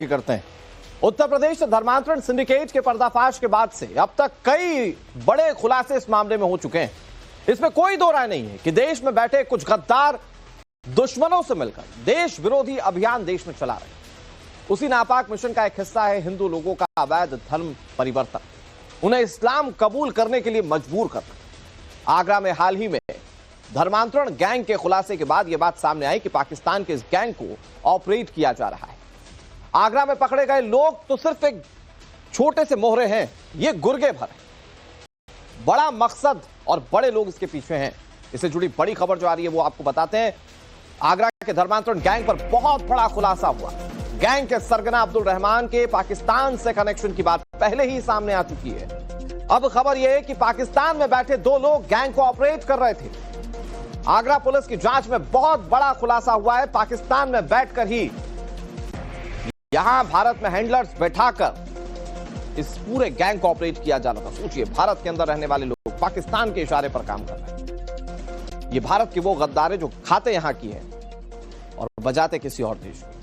करते हैं। उत्तर प्रदेश धर्मांतरण सिंडिकेट के पर्दाफाश के बाद से अब तक कई बड़े खुलासे इस मामले में हो चुके हैं। इसमें कोई दो राय नहीं है कि देश में बैठे कुछ गद्दार दुश्मनों से मिलकर देश विरोधी अभियान देश में चला रहे हैं। उसी नापाक मिशन का एक हिस्सा है हिंदू लोगों का अवैध धर्म परिवर्तन, उन्हें इस्लाम कबूल करने के लिए मजबूर करना। आगरा में हाल ही में धर्मांतरण गैंग के खुलासे के बाद यह बात सामने आई कि पाकिस्तान के इस गैंग को ऑपरेट किया जा रहा है। आगरा में पकड़े गए लोग तो सिर्फ एक छोटे से मोहरे हैं, ये गुर्गे भर है। बड़ा मकसद और बड़े लोग इसके पीछे हैं। इससे जुड़ी बड़ी खबर जो आ रही है वो आपको बताते हैं। आगरा के धर्मांतरण गैंग पर बहुत बड़ा खुलासा हुआ। गैंग के सरगना अब्दुल रहमान के पाकिस्तान से कनेक्शन की बात पहले ही सामने आ चुकी है। अब खबर यह है कि पाकिस्तान में बैठे दो लोग गैंग को ऑपरेट कर रहे थे। आगरा पुलिस की जांच में बहुत बड़ा खुलासा हुआ है। पाकिस्तान में बैठकर ही यहां भारत में हैंडलर्स बैठाकर इस पूरे गैंग को ऑपरेट किया जाना था। सोचिए, भारत के अंदर रहने वाले लोग पाकिस्तान के इशारे पर काम कर रहे हैं। ये भारत के वो गद्दार जो खाते यहां की है और बजाते किसी और देश में।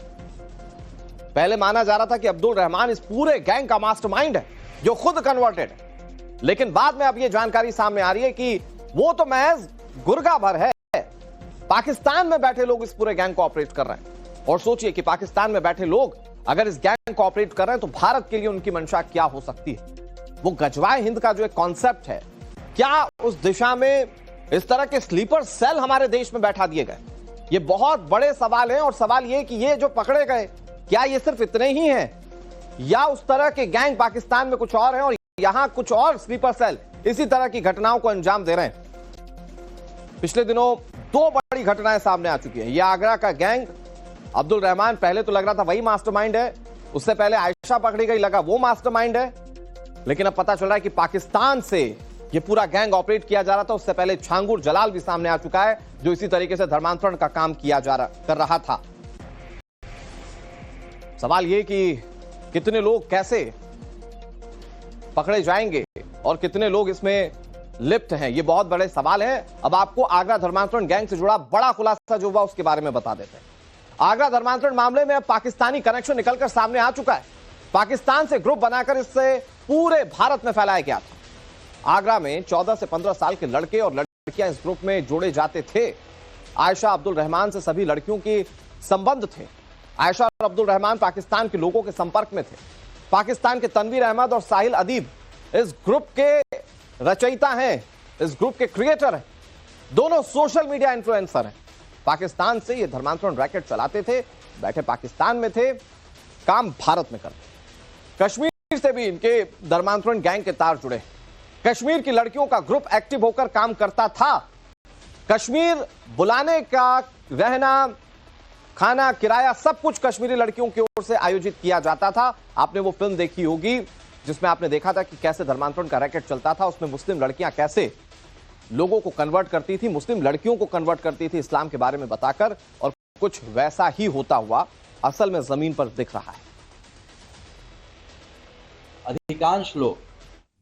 पहले माना जा रहा था कि अब्दुल रहमान इस पूरे गैंग का मास्टरमाइंड है जो खुद कन्वर्टेड है, लेकिन बाद में अब यह जानकारी सामने आ रही है कि वो तो महज गुर्गा भर है। पाकिस्तान में बैठे लोग इस पूरे गैंग को ऑपरेट कर रहे हैं। और सोचिए कि पाकिस्तान में बैठे लोग अगर इस गैंग को ऑपरेट कर रहे हैं तो भारत के लिए उनकी मंशा क्या हो सकती है। वो गजवाए हिंद का जो एक कॉन्सेप्ट है, क्या उस दिशा में इस तरह के स्लीपर सेल हमारे देश में बैठा दिए गए? ये बहुत बड़े सवाल हैं। और सवाल ये कि ये जो पकड़े गए, क्या ये सिर्फ इतने ही हैं या उस तरह के गैंग पाकिस्तान में कुछ और हैं और यहां कुछ और स्लीपर सेल इसी तरह की घटनाओं को अंजाम दे रहे हैं? पिछले दिनों दो बड़ी घटनाएं सामने आ चुकी हैं। यह आगरा का गैंग, अब्दुल रहमान पहले तो लग रहा था वही मास्टरमाइंड है, उससे पहले आयशा पकड़ी गई, लगा वो मास्टरमाइंड है, लेकिन अब पता चल रहा है कि पाकिस्तान से यह पूरा गैंग ऑपरेट किया जा रहा था। उससे पहले छांगुर जलाल भी सामने आ चुका है जो इसी तरीके से धर्मांतरण का काम कर रहा था। सवाल यह कि कितने लोग कैसे पकड़े जाएंगे और कितने लोग इसमें लिप्त हैं, ये बहुत बड़े सवाल हैं। अब आपको आगरा धर्मांतरण गैंग से जुड़ा बड़ा खुलासा जो हुआ उसके बारे में बता देते हैं। आगरा धर्मांतरण मामले में अब पाकिस्तानी कनेक्शन निकलकर सामने आ चुका है। पाकिस्तान से ग्रुप बनाकर इससे पूरे भारत में फैलाया गया था। आगरा में 14 से 15 साल के लड़के और लड़कियां इस ग्रुप में जोड़े जाते थे। आयशा अब्दुल रहमान से सभी लड़कियों के संबंध थे। आयशा और अब्दुल रहमान पाकिस्तान के लोगों के संपर्क में थे। पाकिस्तान के तनवीर अहमद और साहिल अदीब इस ग्रुप के रचयिता हैं, इस ग्रुप के क्रिएटर हैं। दोनों सोशल मीडिया इन्फ्लुएंसर हैं। पाकिस्तान से ये धर्मांतरण रैकेट चलाते थे, बैठे पाकिस्तान में थे, काम भारत में करते। कश्मीर से भी इनके धर्मांतरण गैंग के तार जुड़े। कश्मीर की लड़कियों का ग्रुप एक्टिव होकर काम करता था। कश्मीर बुलाने का, रहना, खाना, किराया सब कुछ कश्मीरी लड़कियों की ओर से आयोजित किया जाता था। आपने वो फिल्म देखी होगी जिसमें आपने देखा था कि कैसे धर्मांतरण का रैकेट चलता था। उसमें मुस्लिम लड़कियां कैसे लोगों को कन्वर्ट करती थी, मुस्लिम लड़कियों को कन्वर्ट करती थी इस्लाम के बारे में बताकर, और कुछ वैसा ही होता हुआ असल में जमीन पर दिख रहा है। अधिकांश लोग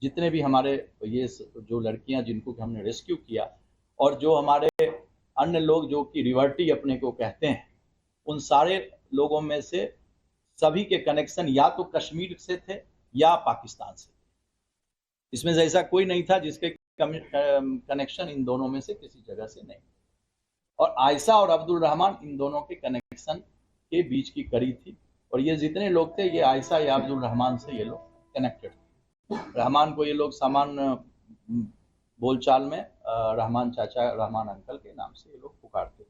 जितने भी हमारे ये जो लड़कियां जिनको हमने रेस्क्यू किया और जो हमारे अन्य लोग जो कि रिवर्टी अपने को कहते हैं, उन सारे लोगों में से सभी के कनेक्शन या तो कश्मीर से थे या पाकिस्तान से। इसमें ऐसा कोई नहीं था जिसके कनेक्शन इन दोनों में से किसी जगह से नहीं। और आयशा और अब्दुल रहमान इन दोनों के कनेक्शन के बीच की कड़ी थी। और ये जितने लोग थे ये आयशा या अब्दुल रहमान से ये लोग कनेक्टेड थे। रहमान को ये लोग सामान्य बोलचाल में रहमान चाचा, रहमान अंकल के नाम से ये लोग पुकारते थे।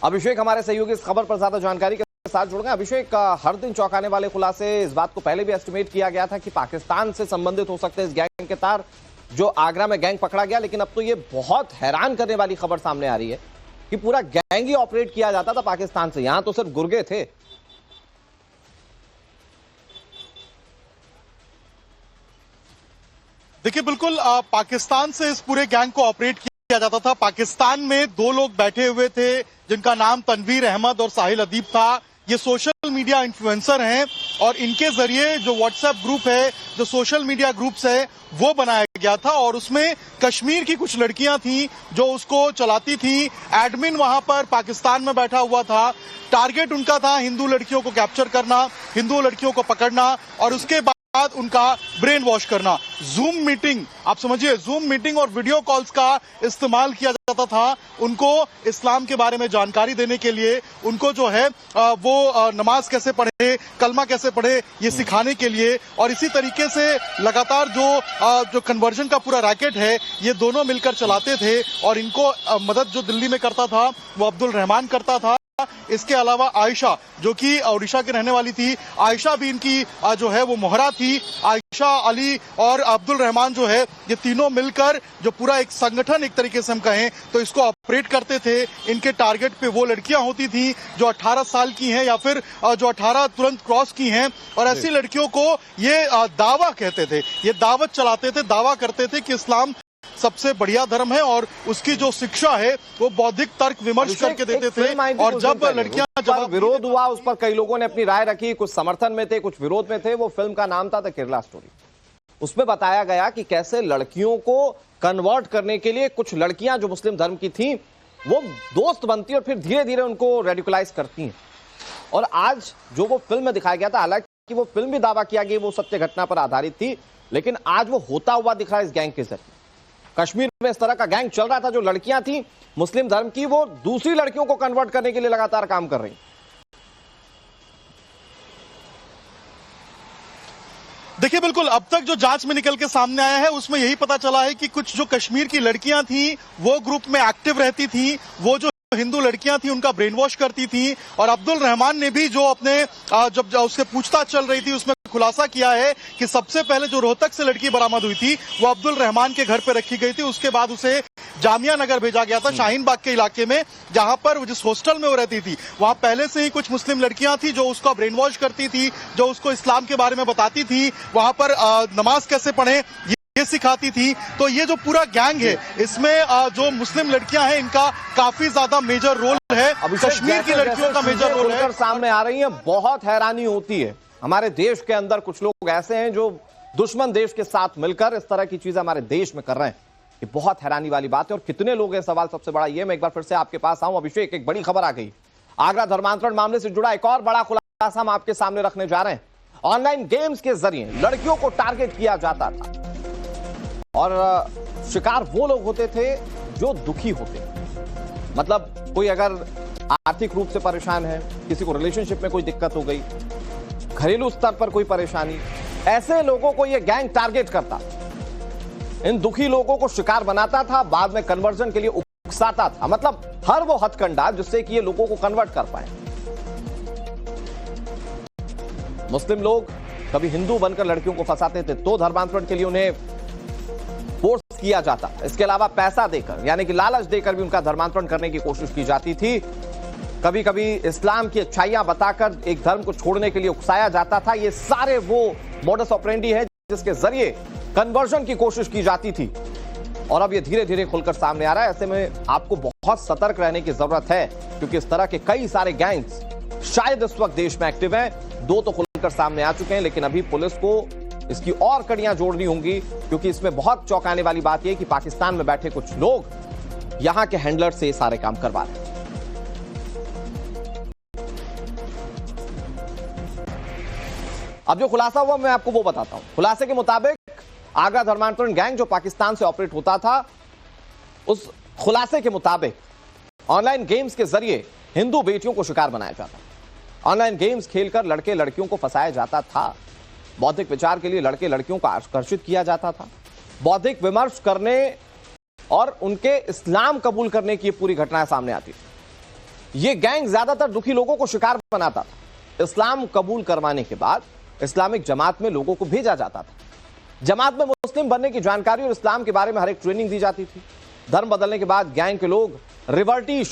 अभिषेक हमारे सहयोगी इस खबर पर ज्यादा जानकारी के साथ जुड़ गए। अभिषेक, हर दिन चौंकाने वाले खुलासे, इस बात को पहले भी एस्टिमेट किया गया था कि पाकिस्तान से संबंधित हो सकते हैं इस गैंग के तार जो आगरा में गैंग पकड़ा गया, लेकिन अब तो ये बहुत हैरान करने वाली खबर सामने आ रही है कि पूरा गैंग ही ऑपरेट किया जाता था पाकिस्तान से। यहां तो सिर्फ गुर्गे थे। देखिए, बिल्कुल पाकिस्तान से इस पूरे गैंग को ऑपरेट किया जाता था। पाकिस्तान में दो लोग बैठे हुए थे जिनका नाम तनवीर अहमद और साहिल अदीब था। ये सोशल मीडिया इन्फ्लुएंसर हैं और इनके जरिए जो व्हाट्सएप ग्रुप है जो सोशल मीडिया ग्रुप्स है वो बनाया गया था और उसमें कश्मीर की कुछ लड़कियां थी जो उसको चलाती थी। एडमिन वहां पर पाकिस्तान में बैठा हुआ था। टारगेट उनका था हिंदू लड़कियों को कैप्चर करना, हिंदू लड़कियों को पकड़ना और उसके बाद उनका ब्रेन वॉश करना। जूम मीटिंग, आप समझिए, जूम मीटिंग और वीडियो कॉल्स का इस्तेमाल किया जाता था उनको इस्लाम के बारे में जानकारी देने के लिए, उनको जो है वो नमाज कैसे पढ़े, कलमा कैसे पढ़े, ये सिखाने के लिए। और इसी तरीके से लगातार जो कन्वर्जन का पूरा रैकेट है ये दोनों मिलकर चलाते थे और इनको मदद जो दिल्ली में करता था वो अब्दुल रहमान करता था। इसके अलावा आयशा जो कि ओडिशा की रहने वाली थी, आयशा भी इनकी जो है वो मोहरा थी। आयशा, अली और अब्दुल रहमान जो है ये तीनों मिलकर जो पूरा एक संगठन एक तरीके से हम कहें तो इसको ऑपरेट करते थे। इनके टारगेट पे वो लड़कियां होती थी जो 18 साल की हैं या फिर जो 18 तुरंत क्रॉस की हैं और ऐसी लड़कियों को ये दावा कहते थे, ये दावत चलाते थे, दावा करते थे कि इस्लाम सबसे बढ़िया धर्म है और उसकी जो शिक्षा है वो बौद्धिक तर्क विमर्श करके देते थे। और जब लड़कियां जब विरोध हुआ उस पर कई लोगों ने अपनी राय रखी, कुछ समर्थन में थे, कुछ विरोध में थे। वो फिल्म का नाम था द केरला स्टोरी। उसमें बताया गया कि कैसे लड़कियों को कन्वर्ट करने के लिए कुछ लड़कियां जो मुस्लिम धर्म की थी वो दोस्त बनती और फिर धीरे धीरे उनको रेडिकलाइज करती हैं। और आज जो वो फिल्म में दिखाया गया था, हालांकि वो फिल्म भी दावा किया गया वो सत्य घटना पर आधारित थी, लेकिन आज वो होता हुआ दिख रहा है इस गैंग के जरिए। कश्मीर में इस तरह का गैंग चल रहा था, जो लड़कियां थी मुस्लिम धर्म की वो दूसरी लड़कियों को कन्वर्ट करने के लिए लगातार काम कर रही। देखिए, बिल्कुल अब तक जो जांच में निकल के सामने आया है उसमें यही पता चला है कि कुछ जो कश्मीर की लड़कियां थी वो ग्रुप में एक्टिव रहती थी, वो जो हिंदू लड़कियां थी उनका ब्रेन वॉश करती थी। और अब्दुल रहमान ने भी जो अपने जब उससे पूछताछ चल रही थी उसमें खुलासा किया है कि सबसे पहले जो रोहतक से लड़की बरामद हुई थी वो अब्दुल रहमान के घर पे रखी गई थी। उसके बाद उसे जामिया नगर भेजा गया था, शाहीन बाग के इलाके में, जहां पर जिस हॉस्टल में वो रहती थी वहां पहले से ही कुछ मुस्लिम लड़कियां थी जो उसका ब्रेन वॉश करती थी, जो उसको इस्लाम के बारे में बताती थी, वहां पर नमाज कैसे पढ़े ये सिखाती थी। तो ये जो पूरा गैंग है इसमें जो मुस्लिम लड़कियां हैं इनका काफी ज्यादा मेजर रोल है। कश्मीर की लड़कियों का मेजर रोल है। सामने आ रही है, बहुत हैरानी होती है। हमारे देश के अंदर कुछ लोग ऐसे हैं जो दुश्मन देश के साथ मिलकर इस तरह की चीजें हमारे देश में कर रहे हैं। ये बहुत हैरानी वाली बात है। और कितने लोग हैं, सवाल सबसे बड़ा ये। मैं एक बार फिर से आपके पास आऊं अभिषेक, एक बड़ी खबर आ गई। आगरा धर्मांतरण मामले से जुड़ा एक और बड़ा खुलासा हम आपके सामने रखने जा रहे हैं। ऑनलाइन गेम्स के जरिए लड़कियों को टारगेट किया जाता था और शिकार वो लोग होते थे जो दुखी होते। मतलब कोई अगर आर्थिक रूप से परेशान है, किसी को रिलेशनशिप में कोई दिक्कत हो गई, घरेलू स्तर पर कोई परेशानी, ऐसे लोगों को यह गैंग टारगेट करता, इन दुखी लोगों को शिकार बनाता था, बाद में कन्वर्जन के लिए उकसाता था। मतलब हर वो हथकंडा जिससे कि ये लोगों को कन्वर्ट कर पाए। मुस्लिम लोग कभी हिंदू बनकर लड़कियों को फंसाते थे तो धर्मांतरण के लिए उन्हें फोर्स किया जाता। इसके अलावा पैसा देकर, यानी कि लालच देकर भी उनका धर्मांतरण करने की कोशिश की जाती थी। कभी कभी इस्लाम की अच्छाइयां बताकर एक धर्म को छोड़ने के लिए उकसाया जाता था। ये सारे वो मोडस ऑपरेंडी है जिसके जरिए कन्वर्जन की कोशिश की जाती थी। और अब ये धीरे धीरे खुलकर सामने आ रहा है। ऐसे में आपको बहुत सतर्क रहने की जरूरत है, क्योंकि इस तरह के कई सारे गैंग्स शायद इस वक्त देश में एक्टिव हैं। 2 तो खुलकर सामने आ चुके हैं, लेकिन अभी पुलिस को इसकी और कड़ियां जोड़नी होंगी, क्योंकि इसमें बहुत चौंकाने वाली बात यह कि पाकिस्तान में बैठे कुछ लोग यहां के हैंडलर से ये सारे काम करवा रहे हैं। अब जो खुलासा हुआ मैं आपको वो बताता हूं। खुलासे के मुताबिक आगरा धर्मांतरण गैंग जो पाकिस्तान से ऑपरेट होता था, उस खुलासे के मुताबिक ऑनलाइन गेम्स के जरिए हिंदू बेटियों को शिकार बनाया जाता। ऑनलाइन गेम्स खेलकर लड़के लड़कियों को फंसाया जाता था। बौद्धिक विचार के लिए लड़के लड़कियों को आकर्षित किया जाता था। बौद्धिक विमर्श करने और उनके इस्लाम कबूल करने की पूरी घटनाएं सामने आती थी। यह गैंग ज्यादातर दुखी लोगों को शिकार बनाता था। इस्लाम कबूल करवाने के बाद इस्लामिक जमात में लोगों को भेजा जाता था। जमात में मुस्लिम बनने की जानकारी और इस्लाम के बारे में हर एक ट्रेनिंग दी जाती थी। धर्म बदलने के बाद गैंग के लोग रिवर्टी